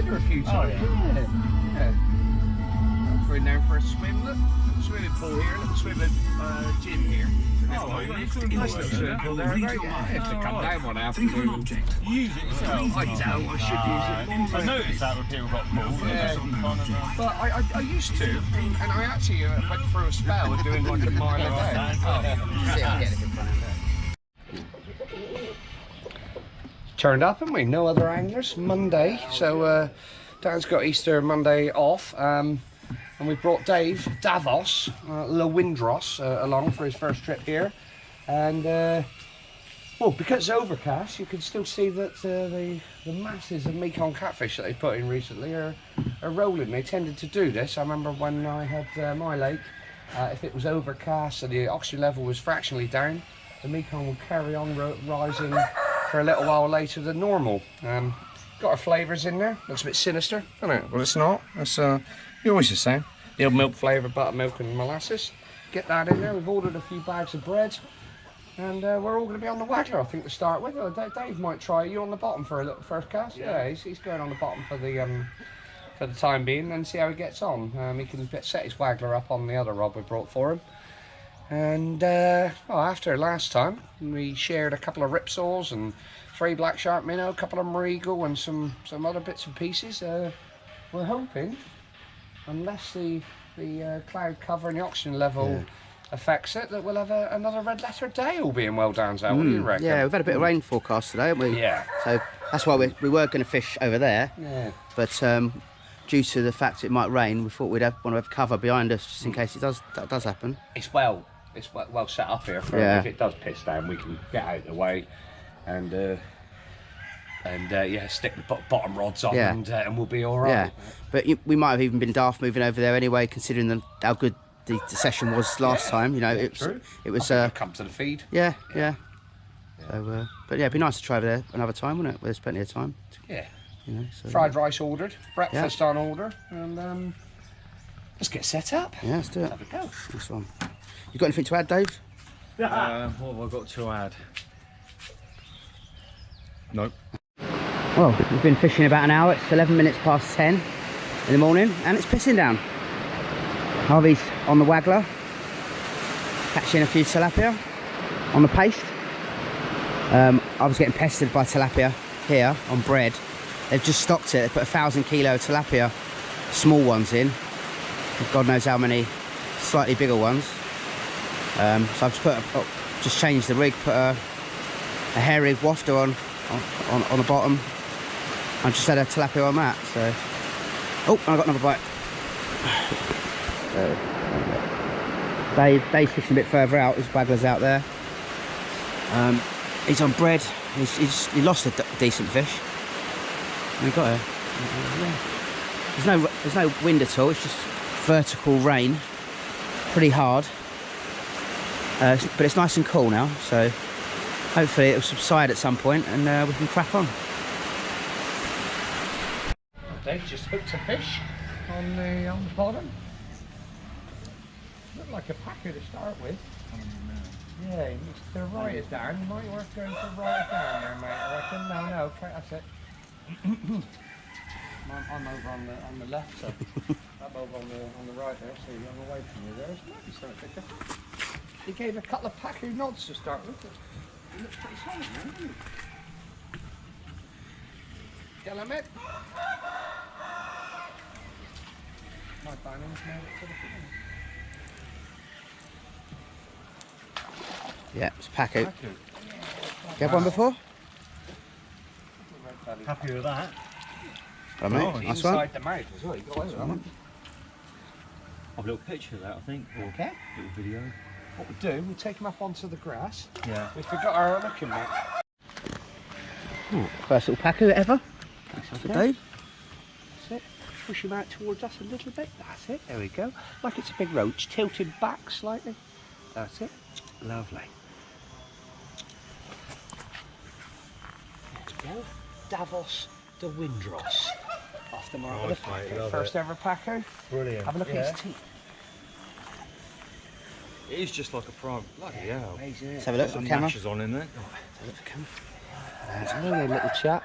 here a few times. Yeah. We're down for a swim. Look, swimming pool here. Look, swimming gym here. Nice little swimming pool there. Right? Yeah, if they come down one afternoon, use it yourself. I doubt I should use it. I noticed that when people got pools. Yeah. But I used to, and I actually went through a spell of doing like a mile a day. Turned up, haven't we? No other anglers. Monday, so Dan's got Easter Monday off, and we brought Davos Dewindross along for his first trip here, and well, because it's overcast, you can still see that the masses of Mekong catfish that they put in recently are rolling. They tended to do this. I remember when I had my lake, if it was overcast and the oxygen level was fractionally down, the Mekong would carry on rising for a little while later than normal. Got our flavours in there. Looks a bit sinister, doesn't it? Well, it's not. It's you always the same. The old milk flavour, buttermilk and molasses. Get that in there. We've ordered a few bags of bread, and we're all going to be on the waggler, I think, to start with. Dave might try you on the bottom for a little first cast. Yeah, he's going on the bottom for the time being, and see how he gets on. He can set his waggler up on the other rod we brought for him. And well, after last time, we shared a couple of ripsaws and 3 black shark minnow, a couple of regal, and some other bits and pieces. We're hoping, unless the cloud cover and the oxygen level affects it, that we'll have another red letter day, all being well down south. What do you reckon? Yeah, we've had a bit of rain forecast today, haven't we? Yeah. So that's why we were going to fish over there. Yeah. But due to the fact it might rain, we thought we'd want to have cover behind us just in case that does happen. It's well set up here. For if it does piss down, we can get out of the way, and stick the bottom rods on, and we'll be all right. Yeah, but we might have even been daft moving over there anyway, considering how good the session was last time. You know, it was come to the feed. Yeah. So, but yeah, it'd be nice to try over there another time, wouldn't it? There's plenty of time. Yeah. You know, so, fried rice ordered, breakfast on order, and let's get set up. Yeah, let's do it. Have a go. This one. You got anything to add, Dave? What have I got to add? Nope. Well, we've been fishing about an hour. It's 11 minutes past 10 in the morning, and it's pissing down. Harvey's on the waggler, catching a few tilapia on the paste. I was getting pestered by tilapia here on bread. They've just stocked it. They put 1,000 kilo tilapia, small ones in. God knows how many slightly bigger ones. So I've just changed the rig, put a hair rig wafter on the bottom. I just had a tilapia on that. So, oh, and I got another bite. Dave's fishing a bit further out. His waggler's out there. He's on bread. He lost a decent fish. And he got her. There's no wind at all. It's just vertical rain. Pretty hard. But it's nice and cool now. So hopefully it'll subside at some point, and we can crack on. Dave just hooked a fish on the bottom. Looked like a packer to start with. Yeah, he needs to write it down. You might worth going to write it down there, mate. I reckon. No, okay, that's it. I'm over on the left, so I'm over on the right there, so I'm away from you there. It's maybe something to pick up. He gave a couple of packer nods to start with. He looks pretty solid, doesn't he? Yellow mate. My diamonds made it to the field. Yeah, it's packer. You had one before? Happy with that. Right, mate. Nice inside one. the mouth as well. You got away with that one. I've a little picture of that, I think. Or Okay. little video. What we do, we take him up onto the grass. Yeah. We forgot our looking mat. First little packer ever. Thanks for Dave. That's it. Push him out towards us a little bit. That's it. There we go. Like it's a big roach, tilted back slightly. That's it. Lovely. Let's go. Davos Dewindross. Off the mark of the packer. First ever packer. Brilliant. Have a look at his teeth. It is just like a prime. Bloody hell. Amazing. Let's have a look at the camera. Lashes on in there. There's a little chat.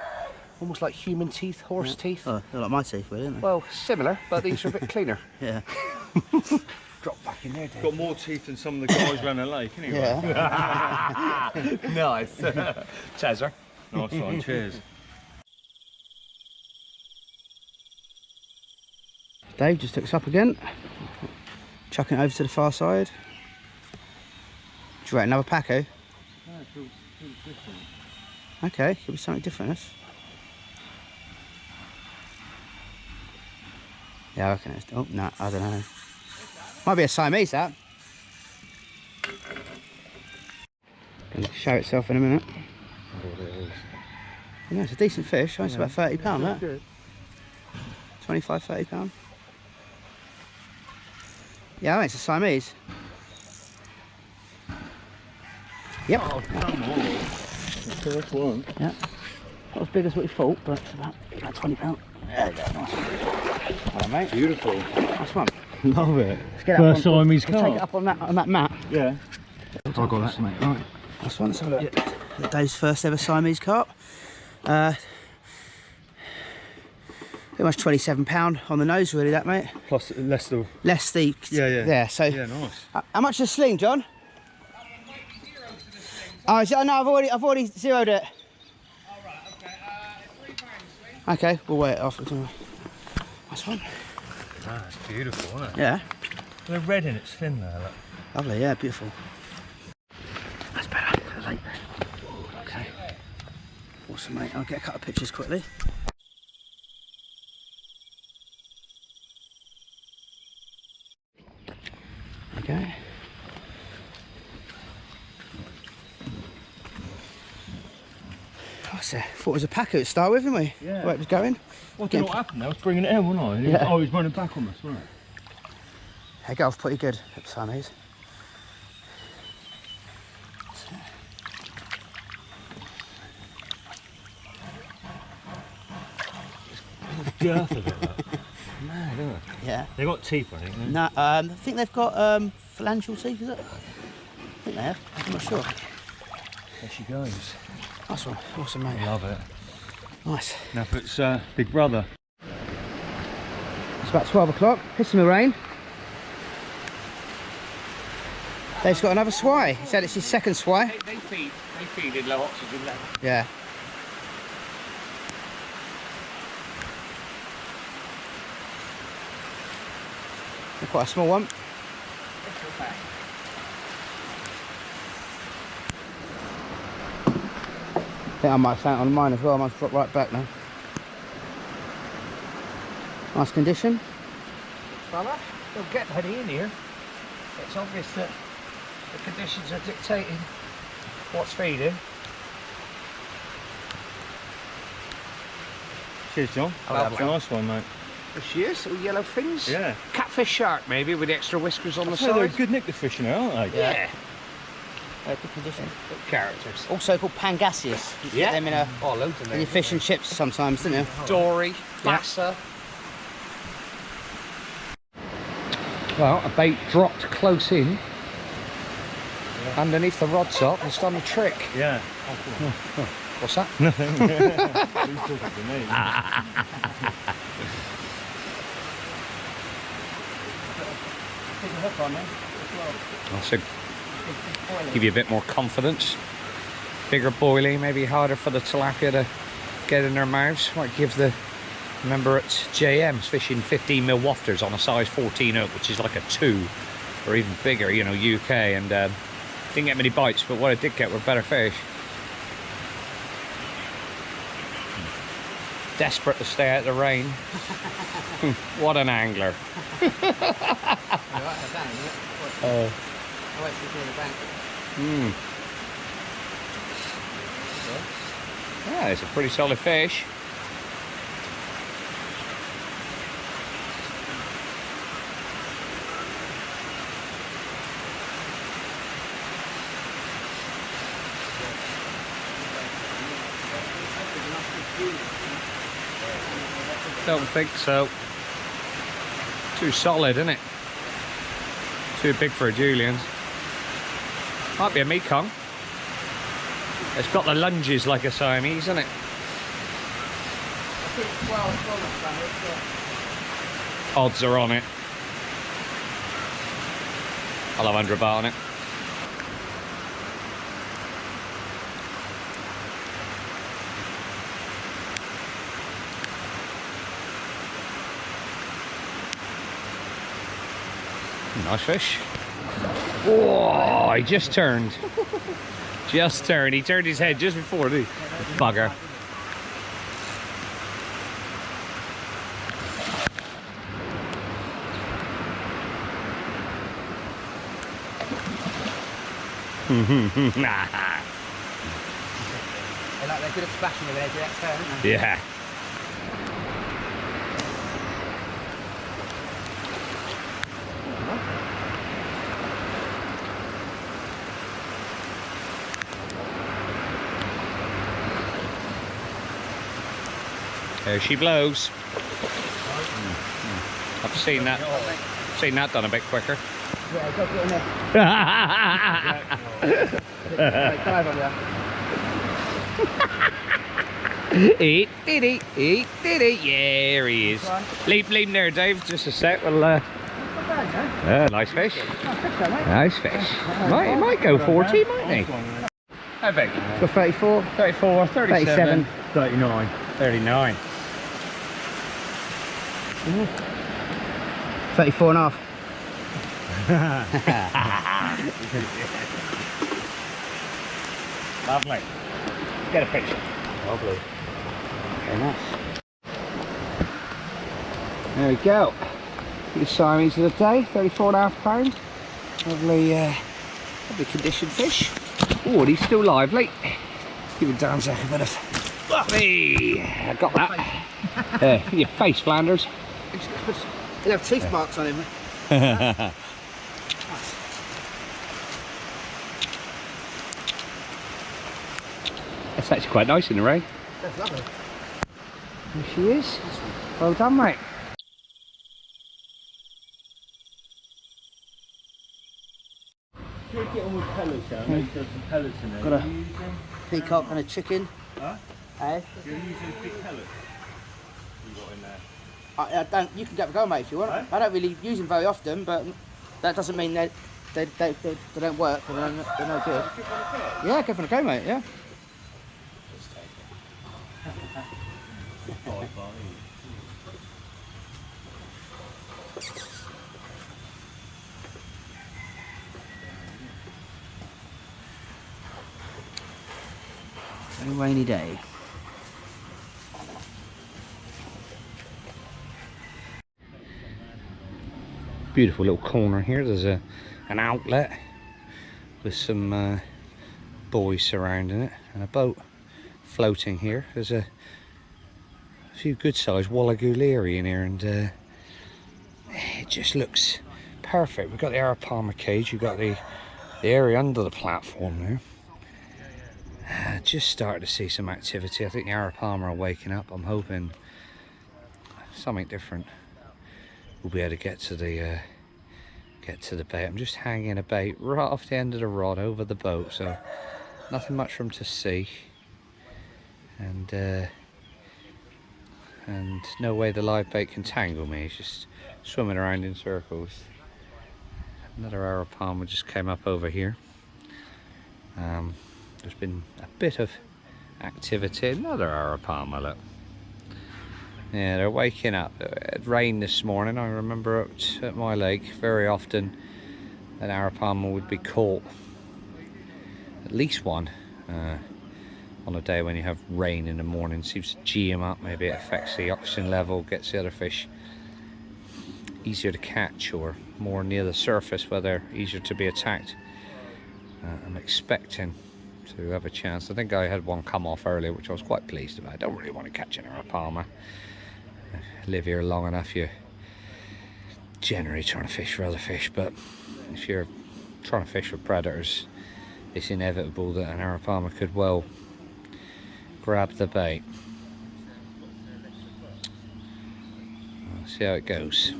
almost like human teeth, horse teeth. Oh, they're like my teeth, really, aren't they? Well, similar, but these are a bit cleaner. Yeah. Drop back in there, Dave. Got more teeth than some of the guys around the lake, anyway. Yeah. Nice. Cheers, Nice one, cheers. Dave just took us up again. Chucking it over to the far side. Do you reckon another Paco? No, it feels different. Okay, could be something different. This. Yeah, I reckon it's. Oh no, I don't know. Might be a Siamese, that. Gonna show itself in a minute. Yeah, it's a decent fish. It's about £30, that. Good. 25, £30. Yeah, I think it's a Siamese. Yep. Oh, come on. The first one. Yeah. Not as big as what we thought, but it's about £20. There you go. Nice. Hello, mate. Beautiful. Nice one. Love it. Let's get First Siamese We'll take it carp. up on that map. Yeah. I got that, mate. Right. Nice one. Let's have a look. Yeah. Dave's first ever Siamese carp. Pretty much £27 on the nose, really, that, mate. Plus less the. Less the. Yeah. So. Yeah, nice. How much is a sling, John? Oh, no, I've already zeroed it. Okay, we'll wait it off. Nice one. Ah, it's beautiful, isn't it? Yeah. The red in it's thin there, look. Lovely, yeah, beautiful. That's better. Okay. Awesome, mate. I'll get a couple of pictures quickly. Okay. Thought it was a Paco to start with, didn't we? Yeah. Where it was going. Well, do you know what happened? I was bringing it in, wasn't I? And Yeah. he was running back on us, wasn't it? They go off pretty good at Siamese. The girth of it, look. Mad, isn't it? Yeah. They've got teeth, I think. No, I think they've got phalangeal teeth, is it? I think they have. I'm not sure. There she goes. Nice one. Awesome, mate. Love it. Nice. Now for its big brother. It's about 12 o'clock. Pissing the rain. Dave's got another swai. He said it's his second swai. They feed in low oxygen level. Yeah. Quite a small one. I think I might have found it on mine as well. I might drop right back now. Nice condition. Fella, they'll get heady in here. It's obvious that the conditions are dictating what's feeding. Cheers, John. Lovely. That's a nice one, mate. There she is, little yellow fins. Yeah. Catfish shark, maybe, with the extra whiskers on the So they're side. good nick the fishing, aren't they? Yeah. Good condition. Good characters. Also called pangasius. You Yeah. get them in, Oh, loads in in there. your fish and chips sometimes, don't you? Dory, bassa. Well, a bait dropped close in. Underneath the rod top, it's done the trick. Yeah. What's that? Nothing. Who's talking to me? That's a, give you a bit more confidence. Bigger boilie, maybe harder for the tilapia to get in their mouths. Might give the, remember at JM's fishing 15mm wafters on a size 14 hook, which is like a 2 or even bigger, you know, UK, and didn't get many bites, but what I did get were better fish. Desperate to stay out of the rain. What an angler. Yeah, it's a pretty solid fish. Don't think so. Too solid, isn't it? Too big for a Julien's. Might be a Mekong. It's got the lunges like a Siamese, isn't it? Odds are on it. I'll have 100 baht on it. Nice fish. Whoa, he just turned. Just turned. He turned his head just before the bugger. They're good at splashing over there, do that turn, aren't they? Yeah. There she blows. I've seen that. Seen that done a bit quicker. Yeah, go get in there. Dive on there. Eat, diddy, eat, diddy. Yeah, there he is. Leave him there, Dave. Just a sec. We'll, nice fish. Nice fish. Might go 40, mightn't he? How big? Got 34. 34, 37. 39. 39. 34 and a half. Lovely. Get a picture. Lovely. Very nice. There we go. The Siamese of the day, 34.5 pounds. Lovely, lovely conditioned fish. Oh, and he's still lively. Giving Danzak a bit of. Hey, I got that. Your face, Flanders. He'll have teeth marks on him. That's actually quite nice in the rain. That's lovely. There she is. Well done, mate. Should we get on with pellets now? Maybe there's some pellets in there. Got a peacock and a chicken. Huh? Eh? You're using big pellets you got in there. I don't. You can have a go, mate, if you want. Right. I don't really use them very often, but that doesn't mean they don't work or they're no good. Yeah, go for a go, mate. Yeah. A rainy day. Beautiful little corner here. There's an outlet with some buoys surrounding it and a boat floating here. There's a few good sized wallagooliri in here, and it just looks perfect. We've got the arapaima cage, you've got the area under the platform there. Just starting to see some activity. I think the arapaima are waking up. I'm hoping something different. We'll be able to get to the bait. I'm just hanging a bait right off the end of the rod over the boat, so nothing much for them to see, and no way the live bait can tangle me. It's just swimming around in circles. Another arapaima just came up over here. There's been a bit of activity. Another arapaima, look. Yeah, they're waking up. It rained this morning. I remember at my lake, very often an arapaima would be caught, at least one, on a day when you have rain in the morning. Seems to G them up. Maybe it affects the oxygen level, gets the other fish easier to catch or more near the surface where they're easier to be attacked. I'm expecting to have a chance. I think I had one come off earlier, which I was quite pleased about. I don't really want to catch an arapaima. Live here long enough, you're generally trying to fish for other fish, but if you're trying to fish for predators, it's inevitable that an arapaima could well grab the bait. We'll see how it goes.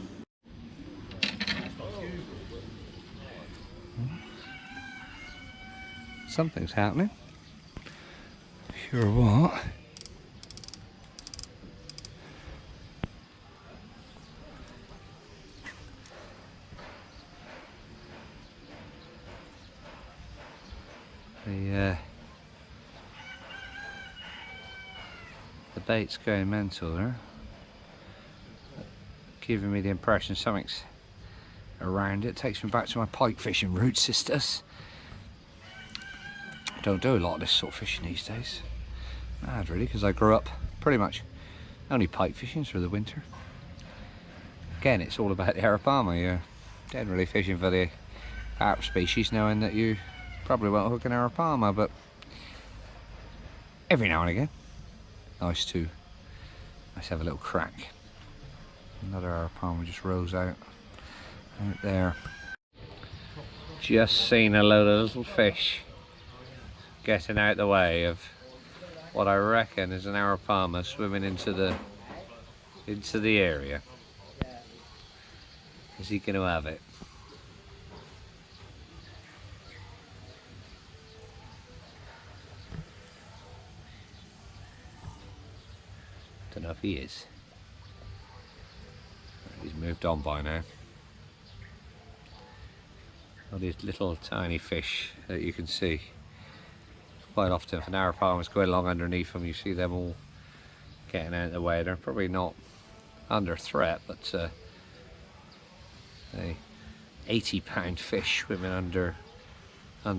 Something's happening. Sure what? bait's going mental there. Giving me the impression something's around it. Takes me back to my pike fishing roots, sisters. Don't do a lot of this sort of fishing these days. Mad really, because I grew up pretty much only pike fishing through the winter. Again, it's all about the arapaima. You're generally fishing for the carp species, knowing that you probably won't hook an arapaima, but every now and again, nice to have a little crack. Another arapaima just rose out there. Just seen a load of little fish getting out the way of what I reckon is an arapaima swimming into the area. Is he going to have it? Don't know if he is. He's moved on by now. All these little tiny fish that you can see. Quite often if an arapaima is going along underneath them, you see them all getting out of the way. They're probably not under threat, but a 80-pound fish swimming under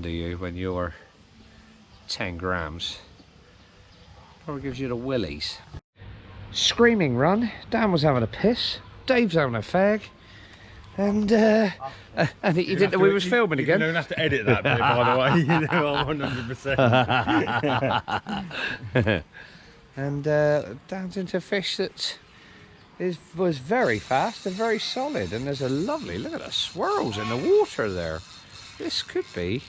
you when you're 10 grams probably gives you the willies. Screaming run. Dan was having a piss. Dave's having a fag. And he didn't know we was filming again. You don't have to edit that bit, by the way. You know, 100%. And Dan's into fish that was very fast and very solid. And there's a lovely, look at the swirls in the water there. This could be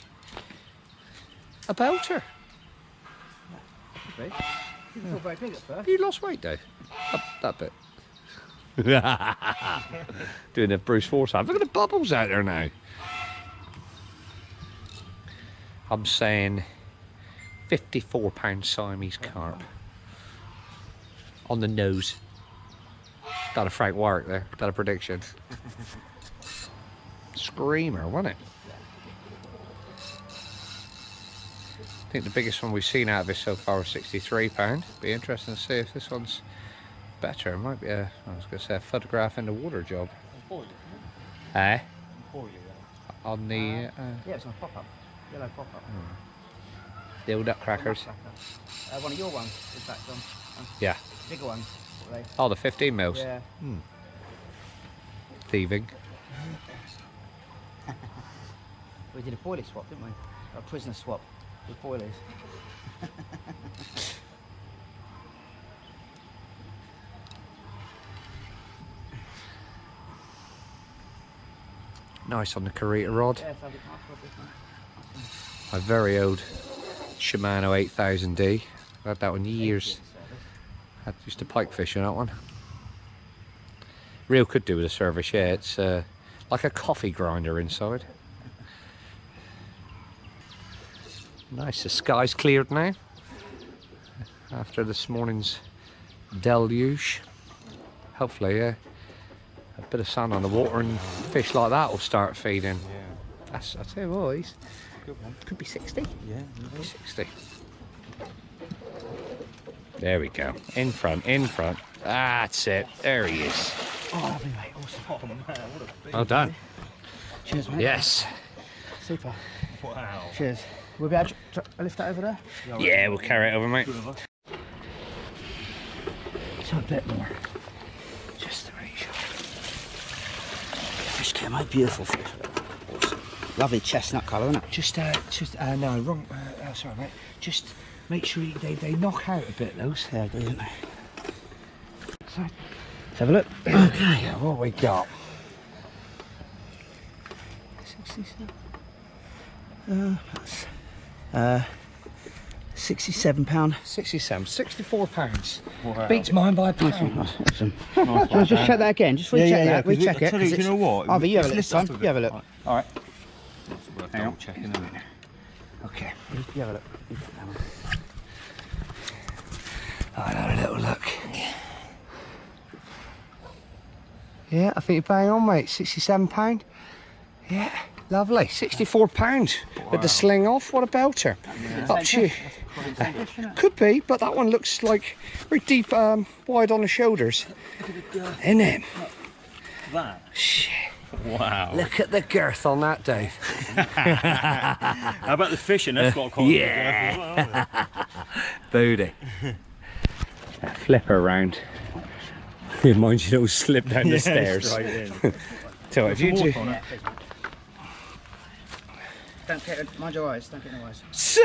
a belter. Could be. You feel very big at first. You lost weight, Dave. That bit. Doing the Bruce Forsyth. Look at the bubbles out there now. I'm saying 54-pound Siamese carp on the nose. That a Frank Warwick there. That a prediction. Screamer, wasn't it? I think the biggest one we've seen out of this so far is 63 £. Be interesting to see if this one's better. It might be a, I was going to say, a photograph in the water job. Eh? On the yeah, it's on a pop-up. Yellow pop-up. The old duck crackers. One of your ones, in fact, on. Yeah. Bigger ones. Oh, the 15 mils. Yeah. Thieving. We did a boilie swap, didn't we? A prisoner swap with boilies. Nice on the Carita rod. Yeah, so nice rod, this one. My very old Shimano 8000D. I've had that one years. I used to pike fish on that one. Reel could do with a service, yeah. It's like a coffee grinder inside. Nice, the sky's cleared now. After this morning's deluge. Hopefully, a bit of sun on the water and fish like that will start feeding. Yeah. That's, I tell you what, he's Good one. could be 60. Yeah. Could be 60. There we go. In front, in front. That's it. There he is. Oh, lovely, mate. Awesome. Oh man, what a big. Well done. Cheers, mate. Yes. Super. Wow. Cheers. We'll be able to lift that over there? Yeah, we'll carry it over, mate. So a bit more. Just to make sure. Fish came out beautiful fish. Awesome. Lovely chestnut colour, isn't it? No, wrong. Sorry, mate. Just make sure they knock out a bit, those. Yeah, do, don't they? So, Let's have a look. okay, what we got? 67. That's 67 £. 67, 64 £. Wow. Beats mine by a pound. Awesome. Nice Do you want to just check that again? Just recheck that. Recheck it. Tell you, you know what? Harvey, you have a look Let's this time. lift up a You have a bit. look. All right. Hang on. Double checking, isn't it? Okay. You have a look. I'll have a little look. Yeah, I think you're bang on, mate. £67. Yeah. Lovely, £64 with the sling off. What a belter! Up to you. Could be, but that one looks like very deep, wide on the shoulders. Isn't it? That. Shit. Wow. Look at the girth on that, Dave. How about the fishing? That's got quite Yeah. Booty. Flip her around. Mind you don't slip down the stairs. Straight in. So if you do... Don't get, mind your eyes, don't get no eyes. You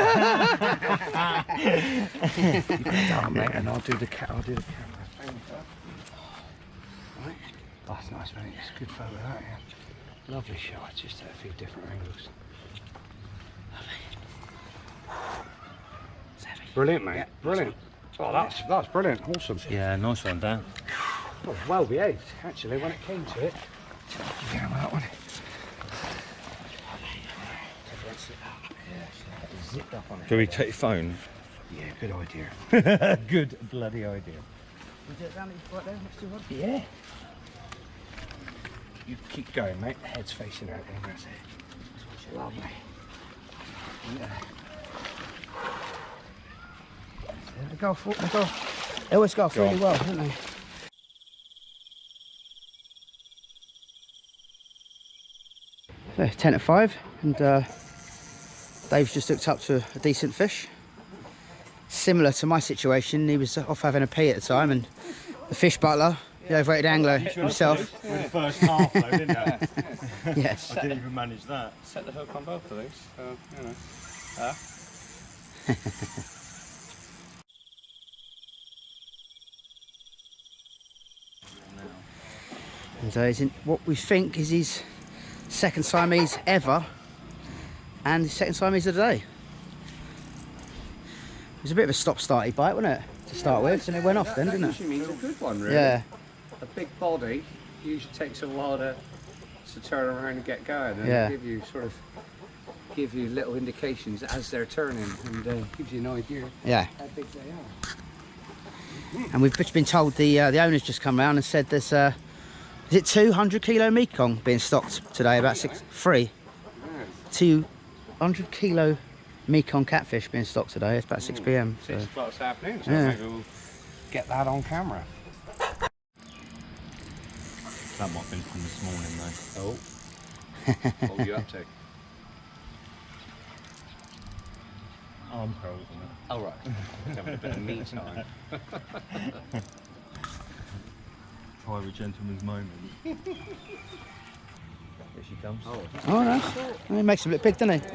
put that on, mate, and I'll do the camera. Right. Oh, that's nice, mate. It's a good photo, that, yeah. Lovely shot, just at a few different angles. Brilliant, mate. Brilliant. Oh, that's brilliant. Awesome. Yeah, nice one, Dan. Oh, well behaved, actually, when it came to it. Yeah, that one. Zipped up on it. Do we take your phone? Yeah, good idea. Good bloody idea. Would you down right there next to your rod? Yeah. You keep going, mate. Head's facing out there. That's it. Lovely. Yeah. They go for they go. They always go off really well, don't they? So 10 at 5, and Dave's just hooked up to a decent fish. Similar to my situation, he was off having a pee at the time, and the fish butler, the overrated angler himself. The first half, though, didn't it? Yes. I didn't even manage that. Set the hook on both of these, so, you know. And he's in what we think is his second Siamese ever, and his second Siamese of the day. It was a bit of a stop-starty bite, wasn't it, to start with, and it went off then, didn't it? Usually means a good one, really. Yeah. A big body usually takes a while to turn around and get going, and Yeah. give you little indications as they're turning, and gives you an idea Yeah. how big they are. And we've just been told the owner's just come round and said there's is it 200 kilo Mekong being stocked today, about 3 200 kilo Mekong catfish being stocked today. It's about 6 p.m. 6 o'clock this afternoon, so Yeah. maybe we'll get that on camera. That might have been from this morning, though. Oh. What were you up to? Arm curls and that. Oh, right. Having a bit of me time. Private gentleman's moment. Here she comes. Oh, Oh, no. He makes him look big, doesn't he?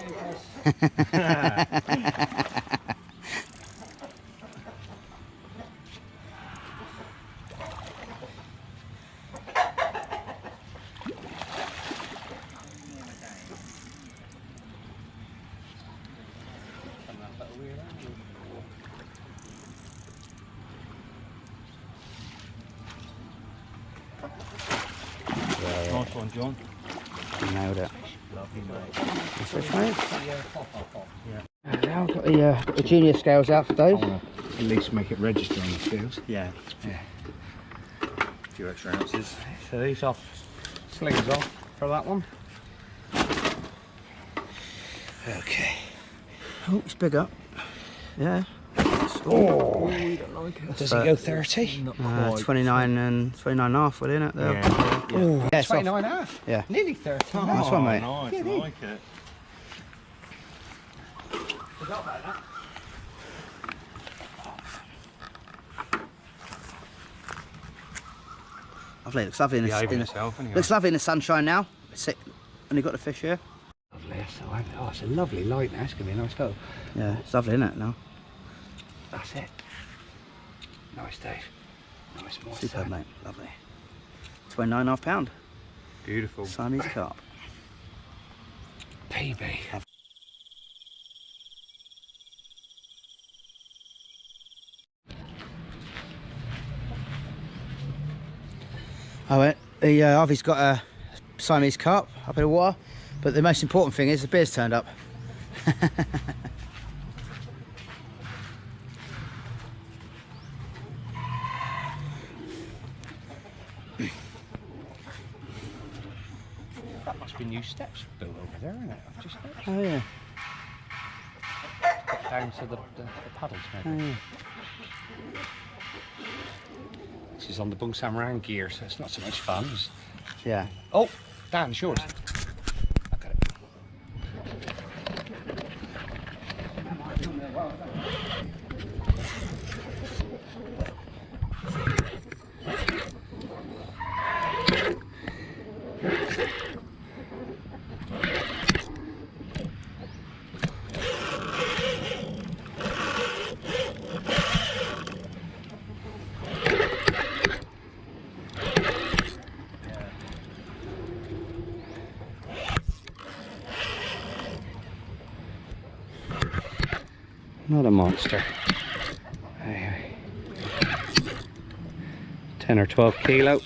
Nice one, John. He nailed it. Lovely, mate. That's fish, mate. Now I've got the junior scales out for Dave. at least make it register on the scales. Yeah. Yeah. A few extra ounces. So these off, slings off for that one. Okay. Oh, it's big up. Yeah. Oh, we don't like it. does he go 30? 29 and 29 and a half, within it there. Yeah. Oh, Yeah, it's 29 and a half. Yeah. Nearly 30. Oh, Nice one, mate. Nice, I like it. Forgot about that. Lovely, looks lovely in the, Behaving itself, anyway. looks lovely in the sunshine now. Only got the fish here. Lovely, that's the one. Oh, it's a lovely light now. It's going to be a nice photo. Yeah, it's lovely, isn't it, now? That's it. Nice, Dave. Nice, more Superb, mate. Lovely. 29.5 pound. Beautiful. Siamese carp. PB. Oh, Harvey's got a Siamese carp up in the water, but the most important thing is the beer's turned up. just been new steps built over there, isn't it? I've just noticed. Oh yeah. Get down to the paddles maybe. Oh, yeah. This is on the Bung Samrang gear, so it's not so much fun. Yeah. Oh, Dan, it's yours. I got it. Not a monster. Anyway. 10 or 12 kilo.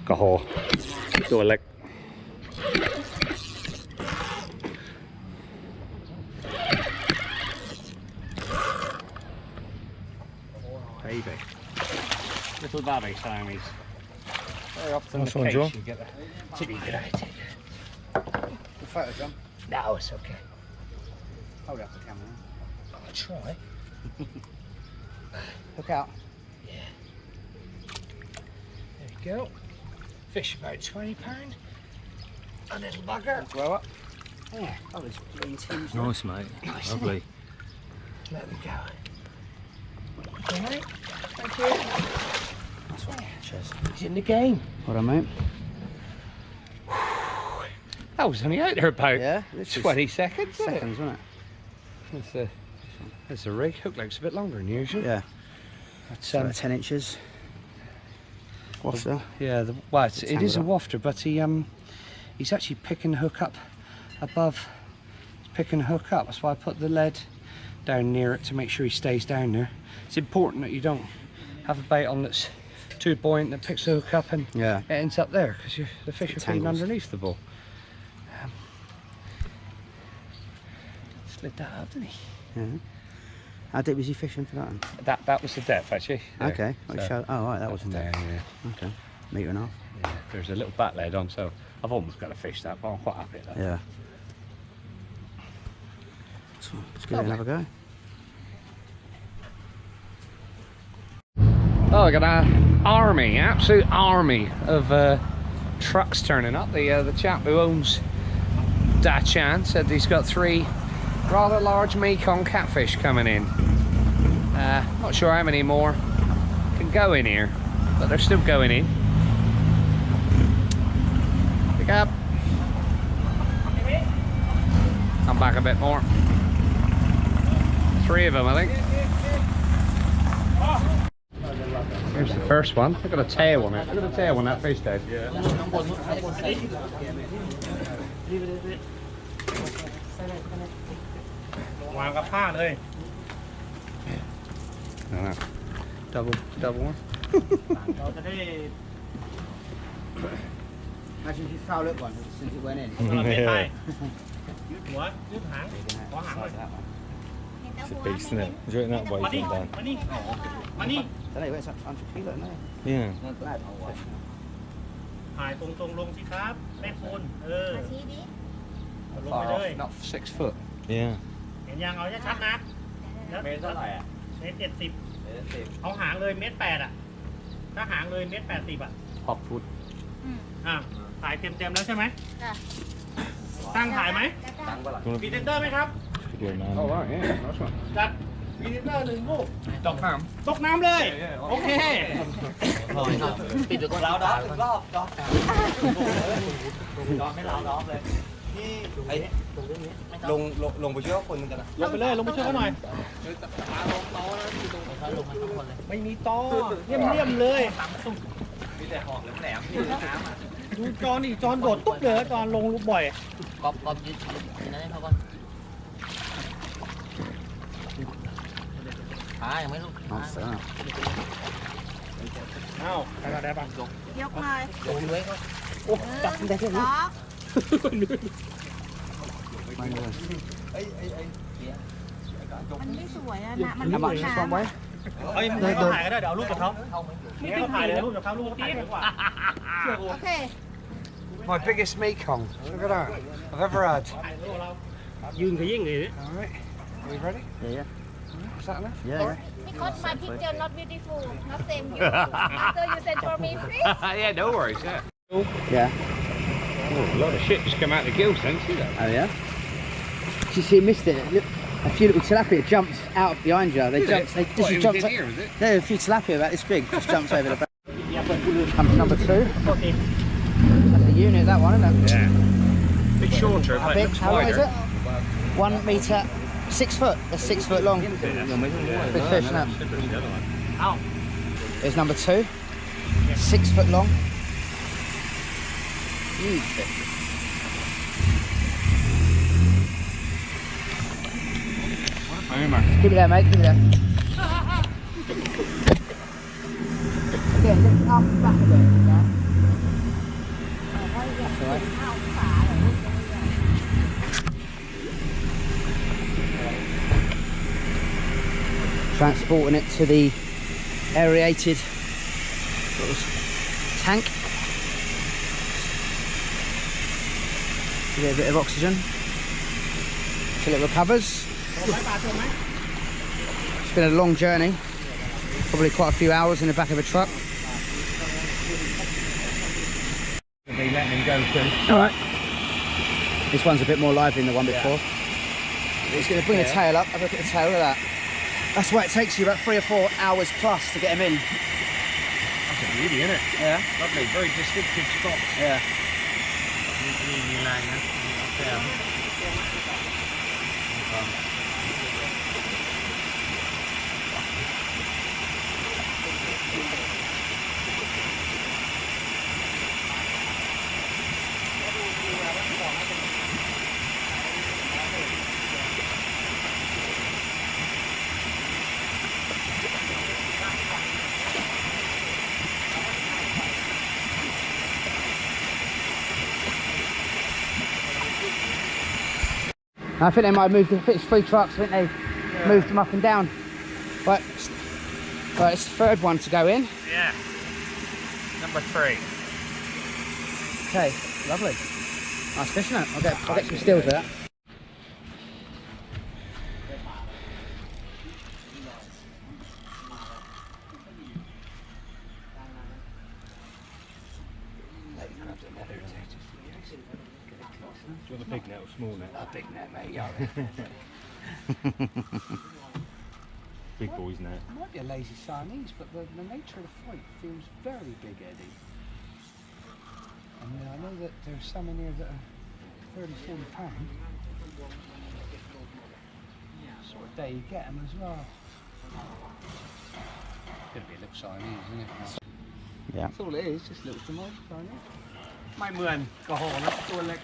Có hồ. Đồ lệch. Baby. Little baby Siamese. Very often the case you get a pretty good idea. The photo, John? No, it's okay. Hold up the camera. I'll try. Look out. Yeah. There you go. Fish about £20. A little bugger. Grow up. Yeah. Oh, there's green teams. Nice, mate. Nice, Lovely. Let them go. Alright. Thank you. That's what. Cheers. He's in the game. Hold on, mate. I was only out there about Yeah, this is 20 seconds. seconds, wasn't it? That's a rig. Hook length's a bit longer than usual. Yeah. That's, About 10 inches. What's that? yeah, well, it is a wafter, but he's actually picking the hook up above. He's picking the hook up. That's why I put the lead down near it to make sure he stays down there. It's important that you don't have a bait on that's too buoyant that picks the hook up and Yeah. it ends up there because the fish are feeding tangles. underneath the ball. Slid that up, didn't he? Yeah. How deep was he fishing for that one? That was the depth actually. There. Okay. Oh, right, that wasn't there. there. Yeah. Okay. Metre and a half. Yeah, there's a little bat lead on, so I've almost got to fish that, but I'm quite happy with that. Yeah. So, let's give it another go. Oh, I got an army, absolute army of trucks turning up. The chap who owns Dachan said he's got 3 rather large Mekong catfish coming in. Not sure how many more can go in here, but they're still going in. Pick up. Come back a bit more. 3 of them, I think. Here's the first one. Look at the tail on it. Look at the tail on that fish, Dave. Yeah. Double one. Imagine if you foul it one as soon as it went in. Yeah. It's a beast, isn't it? Enjoy it that way, Dan. Don't know, it's 100 kilo, isn't it? Yeah. ถ่ายตรงๆลงสิครับแม่คุณชี้ดิ ลง Far ไปเลย off, not 6 foot. Yeah. เห็นยังเอาชัดๆนะเมตรเท่าไหร่อ่ะเมตร70เอาหางเลยเมตร8อ่ะถ้าหางเลยเมตร80อ่ะ Hot foot. ถ่ายเต็มๆแล้วใช่ไหม จ้ะ ตั้งถ่ายไหม ตั้ง พรีเซนเตอร์ไหมครับ Video, man. Oh, right, yeah, nice one. จัดพรีเซนเตอร์1 ลูก Dog ham. ตกน้ำเลย โอเค ปิดอยู่คนเราดอกถึงรอบดอกดอกไม่เราดอกเลยที่ไอ้ลงไปช่วยคนนึงกันนะ ลงไปเลยลงไปช่วยเขาหน่อย ไม่มีตอเลี่ยมๆเลย มีแต่หอกแหลมๆที่น้ำอ่ะ ดูจอนอีกจอนโดดตุ๊บเลยจอนลงลูกบ่อย กอบยืดนั่นให้เขาก่อนยังไม่ลุก Nice, that. เอ้าได้ป่ะ ยกเลย ลงด้วยก็ จับได้แค่นี้ Mày ngồi. มันไม่สวยอะนะมัน How ไม่ much มี this น้ one weigh? เฮ้ยมึงถ่ายก็ได้เดี๋ยวเอารูปกับเขาไม่ต้องถ่ายเลยรูปกับเขารูปถ่ายดีกว่า Okay. My biggest Mekong. Look at that. I've ever had. ยืนขยิ่งเลย Alright. Are we ready? Yeah. Is that enough? Yeah. Because my picture not beautiful, not same you. After you send for me, please. Yeah, no worries, yeah. Yeah. Oh, a lot of shit just come out of the gills then, see that? Oh yeah. You see, missed it. Look, a few little tilapia jumped out behind you. They jumped. They just jumped. Here, is it? There, a few tilapia about this big just jumped over the back. Come to number 2. That's a unit, that one, isn't it? Yeah. A bit shorter, How but big? it looks How long is wider. it? 1 metre, 6 foot. That's 6 foot long. Big fish, isn't it? There's number 2. 6 foot long. Huge fish. Keep it there, mate. Keep it there. Again, lift it up and back a bit. Yeah. That's all right. Transporting it to the aerated tank. Give it a bit of oxygen till it recovers. It's been a long journey, probably quite a few hours in the back of a truck. They letting him go too. Alright. This one's a bit more lively than the one before. It's going to bring the tail up. Have a look at the tail, look at that. That's why it takes you about 3 or 4 hours plus to get him in. That's a beauty, isn't it? Yeah. Lovely, very distinctive spot. Yeah. I think they might have moved the fish 3 trucks, I think they moved them up and down. Right, it's the 3rd one to go in. Yeah. Number 3. Okay, lovely. Nice fish, isn't it? I'll get some stills with that. Do you want a big net or small net? A big net, mate, yeah. Big boys net. It might be a lazy Siamese, but the nature of the fight feels very big, Eddie. And I know that there's some in here that are 30, 40 pounds. Sort of day you get them as well. It's going to be a little Siamese, isn't it? Yeah. That's all it is, just a little Siamese. Mai mượn cỏ hổ nóตัวเล็ก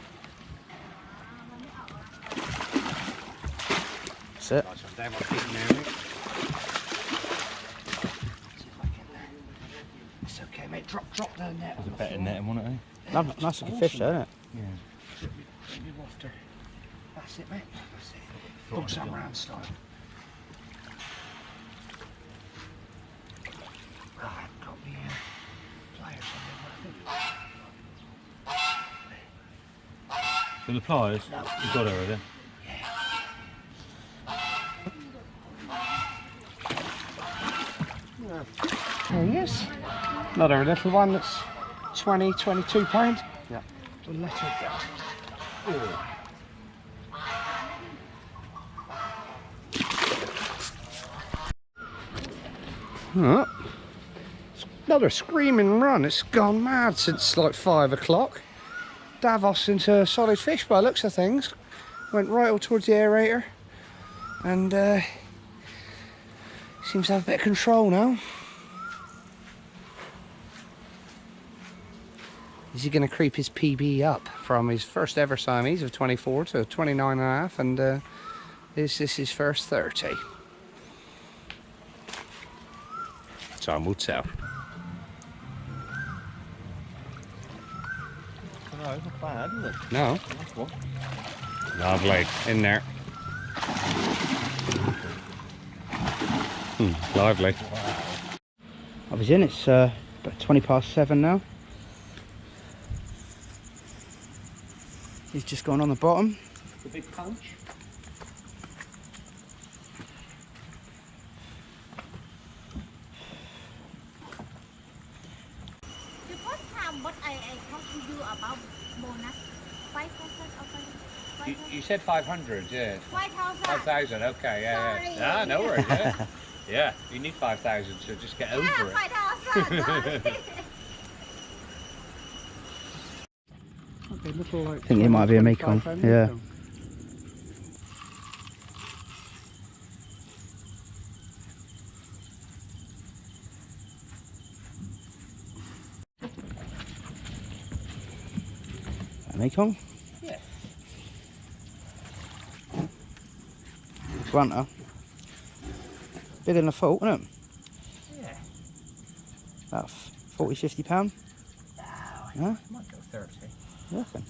That's it. It's okay, mate. Drop the net. There's a better net, wasn't it? Nice looking fish though, isn't it? Yeah. That's it, mate. That's it. Dog some round style. I haven't got the pliers on there, I think. So the pliers, you got her then? There he is. Another little one that's 20, 22 pounds. Yeah. We'll let her go. Oh. Another screaming run. It's gone mad since like 5 o'clock. Davos into a solid fish by the looks of things. Went right all towards the aerator. And seems to have a bit of control now. Is he going to creep his PB up from his first ever Siamese of 24 to 29.5, and is this his first 30? Time will tell. No, it's not bad, is it? No. That's what. Lovely. In there. Lively. I was in, it's about 20 past 7 now. He's just gone on the bottom. The big punch. The first time what I talked to you about bonus, 5% of You said 500, yeah. 5,000. 5,000, okay, yeah. Sorry. Yeah. Ah, no worries, yeah. Yeah, you need 5,000, so just get over Yeah, it. 5,000. Sorry. I think it might be a Mekong, yeah. A Mekong? Yeah. Grunter. Bigger than I thought, isn't it? Yeah. About 40, 50 pound? Yeah? Might go 30. I reckon.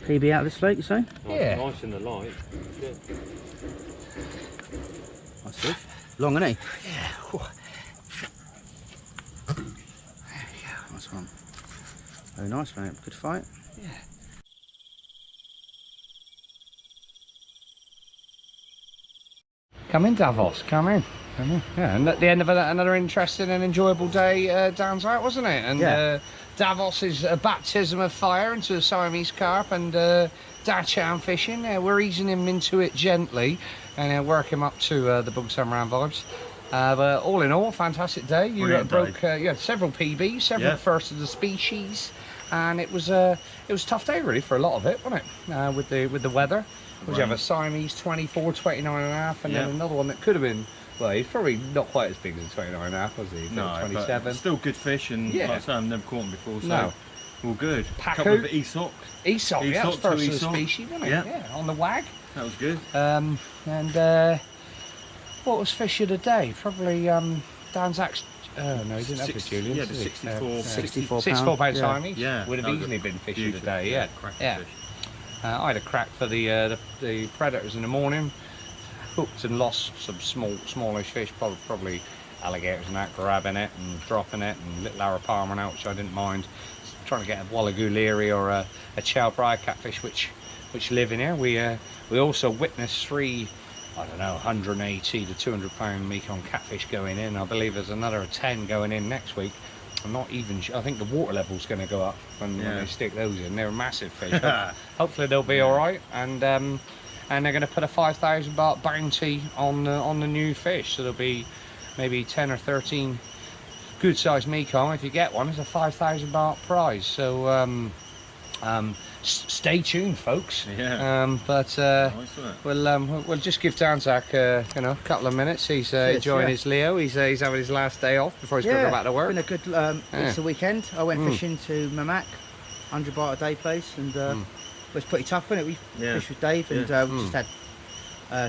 PB out of this lake, you say? Yeah. Nice in the light. Good. That's good. Long, isn't he? Yeah. Nice one. Very nice, mate. Good fight. Yeah. Come in, Davos. Come in. Come in. Yeah, and at the end of another interesting and enjoyable day, Danzak, wasn't it? And Yeah. Davos is a baptism of fire into the Siamese carp and Dachan fishing. We're easing him into it gently and work him up to the Bug Samran vibes. But all in all, fantastic day. You broke. You had several PBs, several first of the species, and it was a tough day really for a lot of it, wasn't it? With the weather. Would you have a Siamese 24, 29 and a half, and then another one that could have been, well, he's probably not quite as big as 29 and a half, was he? No, 27. but still good fish, and like I say, I've never caught them before, so No. all good. Pacu. Couple of Aesop, Aesop, yeah, that's Aesop, first of the Aesop. species, wasn't it? Yeah. Yeah, on the wag. that was good. And what was fish of the day? Probably Danzak's. No, he didn't have a Julian. Yeah, the 64. 64 pound Yeah. Siamese. Yeah, would have that was easily a been fish of the beautiful, day. Yeah, cracking yeah. fish. I had a crack for the predators in the morning. Hooked and lost some smallish fish, probably alligators and that, grabbing it and dropping it, and little arapaima out, which I didn't mind. Trying to get a wallagool leary or a chalbrai catfish, which live in here. We also witnessed 3, I don't know, 180 to 200 pound Mekong catfish going in. I believe there's another 10 going in next week. I'm not even sure. I think the water level's going to go up when they stick those in. They're massive fish. Hopefully they'll be all right, and they're going to put a 5,000 baht bounty on the new fish. So there'll be maybe 10 or 13 good-sized Mekong. If you get one, it's a 5,000 baht prize. So stay tuned, folks. Yeah. But Nice, wasn't it? we'll just give Danzak a couple of minutes. He's enjoying his Leo. He's having his last day off before he's going to go back to work. It's been a good Easter weekend. I went fishing to Mamak, 100 baht a day place, and it was pretty tough, wasn't it? We fished with Dave, and we just had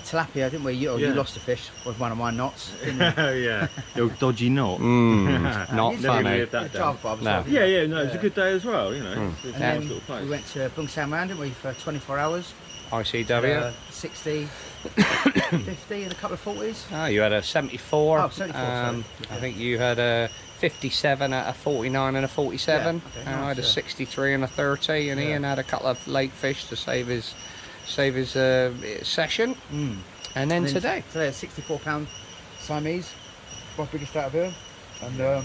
tilapia, didn't we? You lost a fish with one of my knots, didn't you? Yeah, your dodgy knot. Not funny. No. Yeah, no, it was a good day as well, you know. It's a And nice then little place. we went to Bung Samran, didn't we, for 24 hours. ICW. 60, 50 and a couple of 40s. Oh, you had a 74. Oh, 74, sorry. I think you had a 57, a 49 and a 47. Yeah, okay, I had a nice, 63 and a 30, and Ian had a couple of late fish to save his session. And then today a 64 pound Siamese, my biggest out of here. And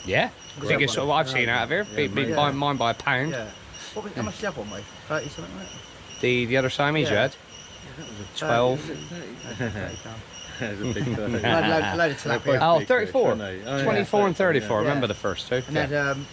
yeah, biggest sort of I've seen out of here. Big by mine by a pound. yeah. How much did the other one weigh? 30 something like that? The other Siamese you had 12. There's a big Load of tilapia. Oh, 34. 24 24 and 34. Yeah. Remember the first two. And then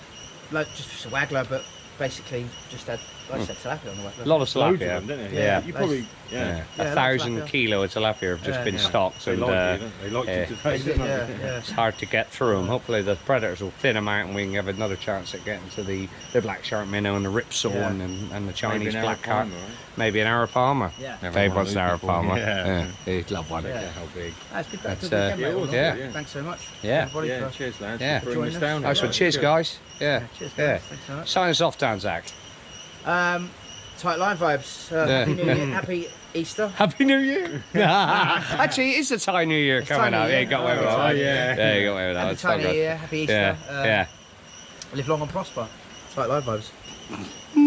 just fish a waggler, but basically just had, like I said, tilapia on the waggler. A lot of Loads tilapia. of them, didn't you? Yeah. You probably, Yeah. Yeah, 1,000 tilapia. kilo of tilapia have just been stocked, They and like you, don't they? They like you to taste it. Yeah. it's hard to get through them. Hopefully the predators will thin them out and we can have another chance at getting to the black shark minnow and the ripsaw and the Chinese Maybe an black carp. arapaima, right? Maybe an arapaima. Yeah. Never Dave mind wants an those people. arapaima. Yeah. He'd love one. Yeah. How big? That's good. That's, That's a good weekend, mate, yeah. wasn't it? Thanks so much. Yeah. Everybody Yeah, for- cheers lads. Yeah. For bringing us down. Nice one. here. Cheers, Good. guys. Yeah. Cheers, Yeah. guys. Thanks so much. Sign us off, Danzak. Tight line vibes. Happy New Year, happy Easter. Happy New Year. Actually, it is a Thai New Year coming Thai New up. Year. Yeah, you got away with that. Yeah, you got away with that. Happy It's so New good. Year, happy Easter. Yeah, Live long and prosper. Tight line vibes. yeah.